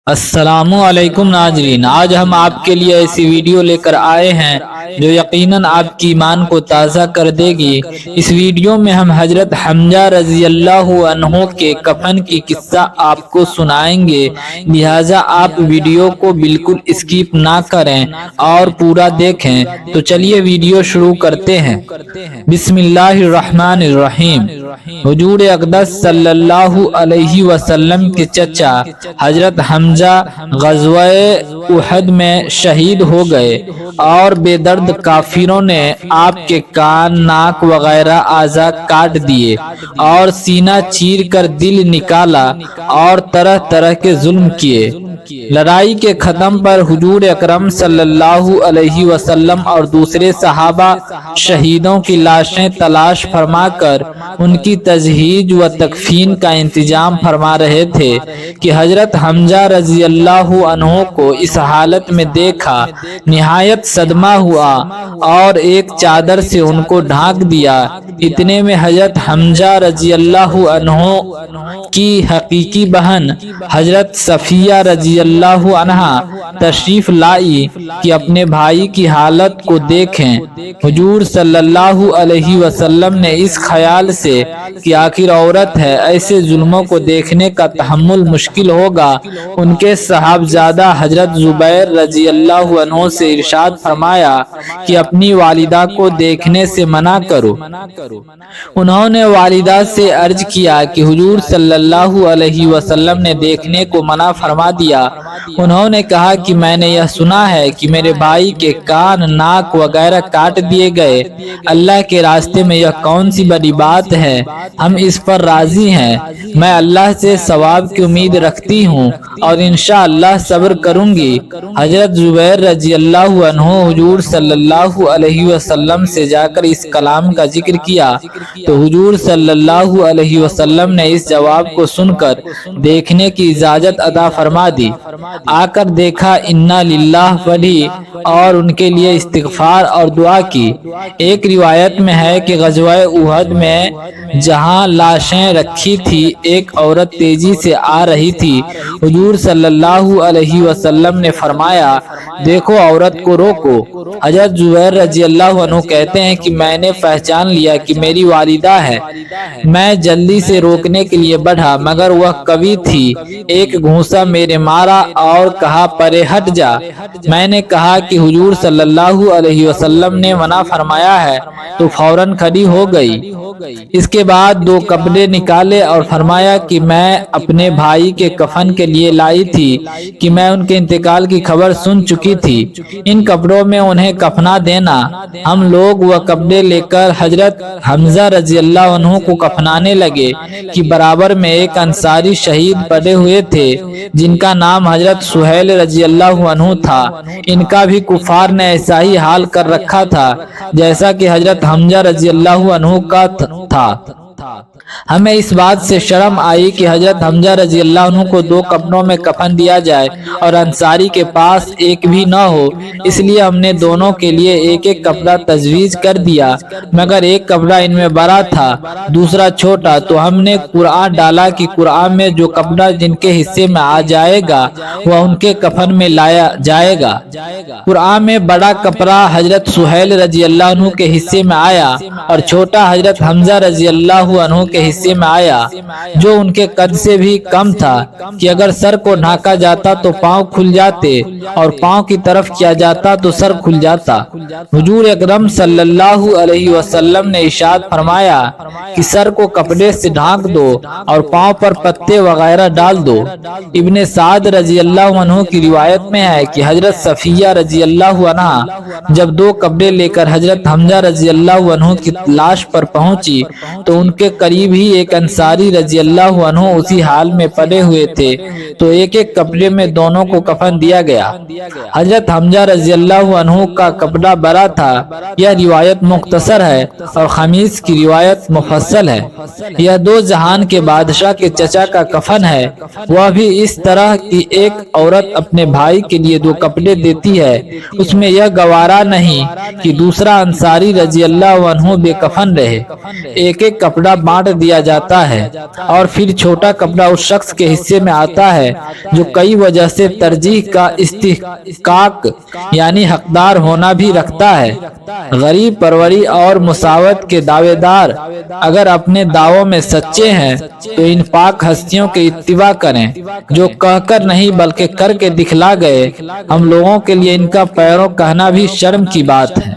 السلام علیکم ناظرین، آج ہم آپ کے لیے ایسی ویڈیو لے کر آئے ہیں جو یقیناً آپ کی ایمان کو تازہ کر دے گی۔ اس ویڈیو میں ہم حضرت حمزہ رضی اللہ عنہ کے کفن کی قصہ آپ کو سنائیں گے، لہٰذا آپ ویڈیو کو بالکل اسکپ نہ کریں اور پورا دیکھیں۔ تو چلیے ویڈیو شروع کرتے ہیں۔ بسم اللہ الرحمن الرحیم۔ حضور اقدس صلی اللہ علیہ وسلم کے چچا حضرت حمزہ غزوہ احد میں شہید ہو گئے اور بے درد کافروں نے آپ کے کان، ناک وغیرہ اعضاء کاٹ دیے اور سینہ چیر کر دل نکالا اور طرح طرح کے ظلم کیے۔ لڑائی کے ختم پر حضور اکرم صلی اللہ علیہ وسلم اور دوسرے صحابہ شہیدوں کی لاشیں تلاش فرما کر ان کی تجہیز و تکفین کا انتظام فرما رہے تھے کہ حضرت حمزہ رضی اللہ عنہ کو اس حالت میں دیکھا، نہایت صدمہ ہوا اور ایک چادر سے ان کو ڈھانک دیا۔ اتنے میں حضرت حمزہ رضی اللہ عنہ کی حقیقی بہن حضرت صفیہ رضی اللہ عنہا تشریف لائی کہ اپنے بھائی کی حالت کو دیکھیں۔ حضور صلی اللہ علیہ وسلم نے اس خیال سے کہ آخر عورت ہے، ایسے ظلموں کو دیکھنے کا تحمل مشکل ہوگا، ان کے صاحبزادہ حضرت زبیر رضی اللہ عنہ سے ارشاد فرمایا کہ اپنی والدہ کو دیکھنے سے منع کرو۔ انہوں نے والدہ سے عرض کیا کہ حضور صلی اللہ علیہ وسلم نے دیکھنے کو منع فرما دیا۔ انہوں نے کہا کہ میں نے یہ سنا ہے کہ میرے بھائی کے کان، ناک وغیرہ کاٹ دیے گئے، اللہ کے راستے میں یہ کون سی بڑی بات ہے، ہم اس پر راضی ہیں۔ میں اللہ سے ثواب کی امید رکھتی ہوں اور انشاءاللہ صبر کروں گی۔ حضرت زبیر رضی اللہ عنہ حضور صلی اللہ علیہ وسلم سے جا کر اس کلام کا ذکر کیا تو حضور صلی اللہ علیہ وسلم نے اس جواب کو سن کر دیکھنے کی اجازت عطا فرما دی۔ آ کر دیکھا، انا للہ پڑھی اور ان کے لیے استغفار اور دعا کی۔ ایک روایت میں ہے کہ غزوہ احد میں جہاں لاشیں رکھی تھی ایک عورت تیزی سے آ رہی تھی۔ حضور صلی اللہ علیہ وسلم نے فرمایا، دیکھو عورت کو روکو۔ حضرت زبیر رضی اللہ عنہ کہتے ہیں کہ میں نے پہچان لیا کہ میری والدہ ہے۔ میں جلدی سے روکنے کے لیے بڑھا مگر وہ قوی تھی، ایک گھونسا میرے مارا اور کہا پرے ہٹ جا۔ میں نے کہا کہ حضور صلی اللہ علیہ وسلم نے منع فرمایا ہے تو فوراً کھڑی ہو گئی۔ اس کے بعد 2 کپڑے نکالے اور فرمایا کہ میں اپنے بھائی کے کفن کے لیے لائی تھی کہ میں ان کے انتقال کی خبر سن چکی تھی، ان کپڑوں میں انہیں کفنا دینا۔ ہم لوگ وہ کپڑے لے کر حضرت حمزہ رضی اللہ عنہ کو کفنانے لگے کہ برابر میں ایک انصاری شہید پڑے ہوئے تھے جن کا نام حضرت سہیل رضی اللہ عنہ تھا۔ ان کا بھی کفار نے ایسا ہی حال کر رکھا تھا جیسا کہ حضرت حمزہ رضی اللہ عنہ کا تھا۔ ہمیں اس بات سے شرم آئی کہ حضرت حمزہ رضی اللہ عنہ کو 2 کپڑوں میں کفن دیا جائے اور انصاری کے پاس ایک بھی نہ ہو، اس لیے ہم نے دونوں کے لیے ایک ایک کپڑا تجویز کر دیا، مگر ایک کپڑا ان میں بڑا تھا، دوسرا چھوٹا، تو ہم نے قرعہ ڈالا کہ قرعہ میں جو کپڑا جن کے حصے میں آ جائے گا وہ ان کے کفن میں لایا جائے گا۔ قرعہ میں بڑا کپڑا حضرت سہیل رضی اللہ عنہ کے حصے میں آیا اور چھوٹا حضرت حمزہ رضی اللہ عنہ کے حصے میں آیا، جو ان کے قد سے بھی کم تھا کہ اگر سر کو ڈھانکا جاتا تو پاؤں کھل جاتے اور پاؤں کی طرف کیا جاتا تو سر کھل جاتا۔ حضور اکرم صلی اللہ علیہ وسلم نے ارشاد فرمایا کہ سر کو کپڑے سے ڈھانک دو اور پاؤں پر پتے وغیرہ ڈال دو۔ ابن سعد رضی اللہ عنہ کی روایت میں ہے کہ حضرت صفیہ رضی اللہ عنہا جب 2 کپڑے لے کر حضرت حمزہ رضی اللہ عنہ کی لاش پر پہنچی تو ان کے قریب ہی ایک انصاری رضی اللہ عنہ اسی حال میں پڑے ہوئے تھے، تو ایک ایک کپڑے میں دونوں کو کفن دیا گیا۔ حضرت حمزہ رضی اللہ عنہ کا کپڑا بڑا تھا۔ یہ روایت مختصر ہے اور خمیس کی روایت مفصل ہے۔ یہ 2 جہان کے بادشاہ کے چچا کا کفن ہے۔ وہ بھی اس طرح کی ایک عورت اپنے بھائی کے لیے 2 کپڑے دیتی ہے، اس میں یہ گوارا نہیں کہ دوسرا انصاری رضی اللہ عنہ بے کفن رہے۔ ایک ایک کپڑا بانٹ دیا جاتا ہے اور پھر چھوٹا کپڑا اس شخص کے حصے میں آتا ہے جو کئی وجہ سے ترجیح کا استحقاق یعنی حقدار ہونا بھی رکھتا ہے۔ غریب پروری اور مساوات کے دعوے دار اگر اپنے دعووں میں سچے ہیں تو ان پاک ہستیوں کے اتباع کریں جو کہہ کر نہیں بلکہ کر کے دکھلا گئے۔ ہم لوگوں کے لیے ان کا پیروں کہنا بھی شرم کی بات ہے۔